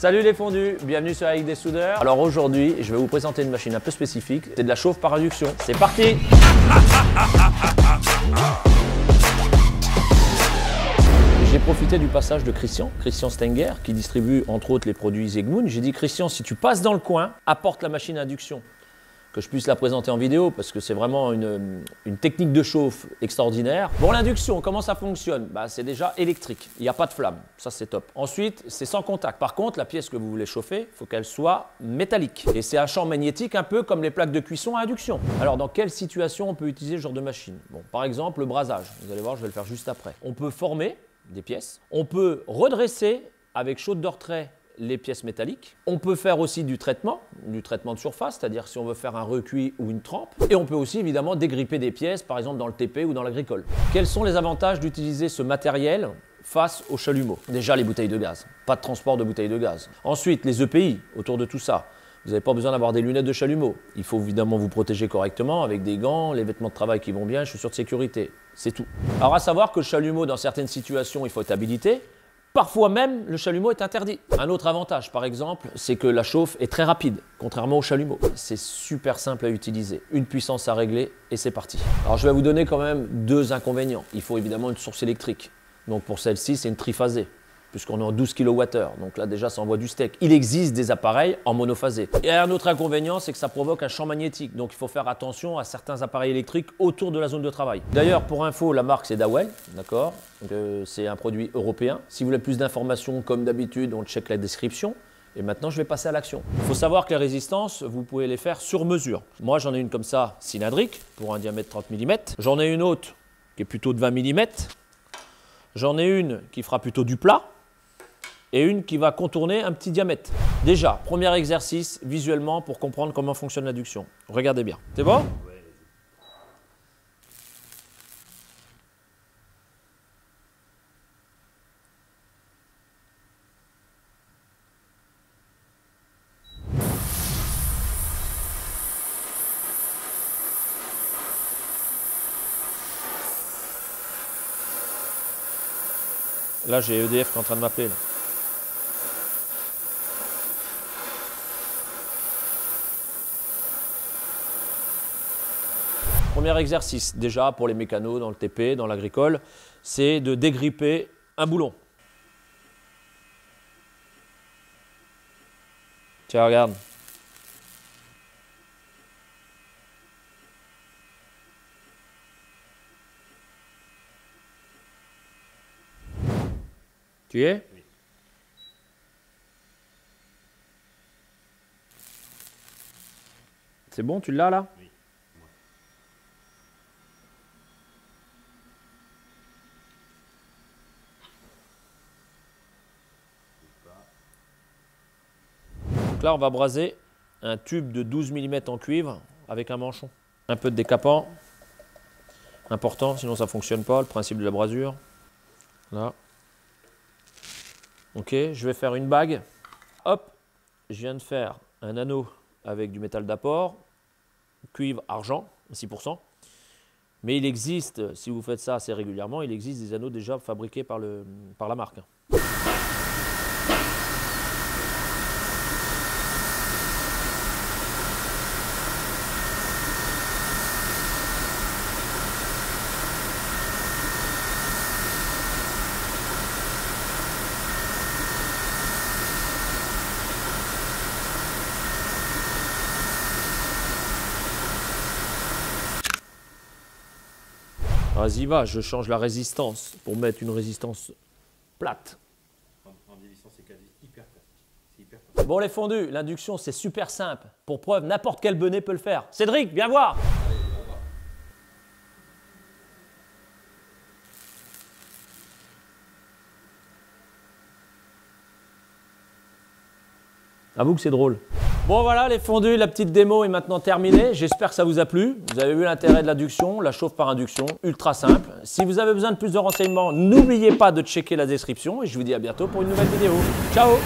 Salut les fondus, bienvenue sur Avec des soudeurs. Alors aujourd'hui, je vais vous présenter une machine un peu spécifique, c'est de la chauffe par induction. C'est parti! J'ai profité du passage de Christian Stenger, qui distribue entre autres les produits Zegmoon. J'ai dit Christian, si tu passes dans le coin, apporte la machine à induction. Que je puisse la présenter en vidéo parce que c'est vraiment une technique de chauffe extraordinaire. Bon, l'induction, comment ça fonctionne? C'est déjà électrique, il n'y a pas de flamme, ça c'est top. Ensuite, c'est sans contact. Par contre, la pièce que vous voulez chauffer, il faut qu'elle soit métallique. Et c'est un champ magnétique un peu comme les plaques de cuisson à induction. Alors, dans quelle situation on peut utiliser ce genre de machine? Bon, par exemple, le brasage. Vous allez voir, je vais le faire juste après. On peut former des pièces, on peut redresser avec chaude de retrait les pièces métalliques. On peut faire aussi du traitement de surface, c'est-à-dire si on veut faire un recuit ou une trempe. Et on peut aussi évidemment dégripper des pièces, par exemple dans le TP ou dans l'agricole. Quels sont les avantages d'utiliser ce matériel face au chalumeau? Déjà les bouteilles de gaz, pas de transport de bouteilles de gaz. Ensuite les EPI autour de tout ça. Vous n'avez pas besoin d'avoir des lunettes de chalumeau. Il faut évidemment vous protéger correctement avec des gants, les vêtements de travail qui vont bien, chaussures de sécurité. C'est tout. Alors à savoir que le chalumeau, dans certaines situations, il faut être habilité. Parfois même, le chalumeau est interdit. Un autre avantage, par exemple, c'est que la chauffe est très rapide, contrairement au chalumeau. C'est super simple à utiliser. Une puissance à régler et c'est parti. Alors, je vais vous donner quand même deux inconvénients. Il faut évidemment une source électrique. Donc, pour celle-ci, c'est une triphasée, puisqu'on est en 12 kWh. Donc là, déjà, ça envoie du steak. Il existe des appareils en monophasé. Et un autre inconvénient, c'est que ça provoque un champ magnétique. Donc, il faut faire attention à certains appareils électriques autour de la zone de travail. D'ailleurs, pour info, la marque, c'est Dawel, d'accord? C'est un produit européen. Si vous voulez plus d'informations, comme d'habitude, on check la description. Et maintenant, je vais passer à l'action. Il faut savoir que les résistances, vous pouvez les faire sur mesure. Moi, j'en ai une comme ça, cylindrique, pour un diamètre 30 mm. J'en ai une autre qui est plutôt de 20 mm. J'en ai une qui fera plutôt du plat. Et une qui va contourner un petit diamètre. Déjà, premier exercice visuellement pour comprendre comment fonctionne l'induction. Regardez bien. C'est bon? Là, j'ai EDF qui est en train de m'appeler. Premier exercice, déjà pour les mécanos dans le TP, dans l'agricole, c'est de dégripper un boulon. Tiens, regarde. Tu y es? Oui. C'est bon, tu l'as là? Oui. Donc là, on va braser un tube de 12 mm en cuivre avec un manchon. Un peu de décapant, important, sinon ça ne fonctionne pas, le principe de la brasure. Là. Ok, je vais faire une bague. Hop, je viens de faire un anneau avec du métal d'apport, cuivre, argent, 6%. Mais il existe, si vous faites ça assez régulièrement, il existe des anneaux déjà fabriqués par la marque. Vas-y, va, je change la résistance pour mettre une résistance plate. En dévissant, c'est quasi hyper plate. Bon les fondus, l'induction c'est super simple. Pour preuve, n'importe quel benet peut le faire. Cédric, viens voir. Allez, viens voir. Avoue que c'est drôle. Bon voilà les fondus, la petite démo est maintenant terminée. J'espère que ça vous a plu. Vous avez vu l'intérêt de l'induction, la chauffe par induction, ultra simple. Si vous avez besoin de plus de renseignements, n'oubliez pas de checker la description et je vous dis à bientôt pour une nouvelle vidéo. Ciao!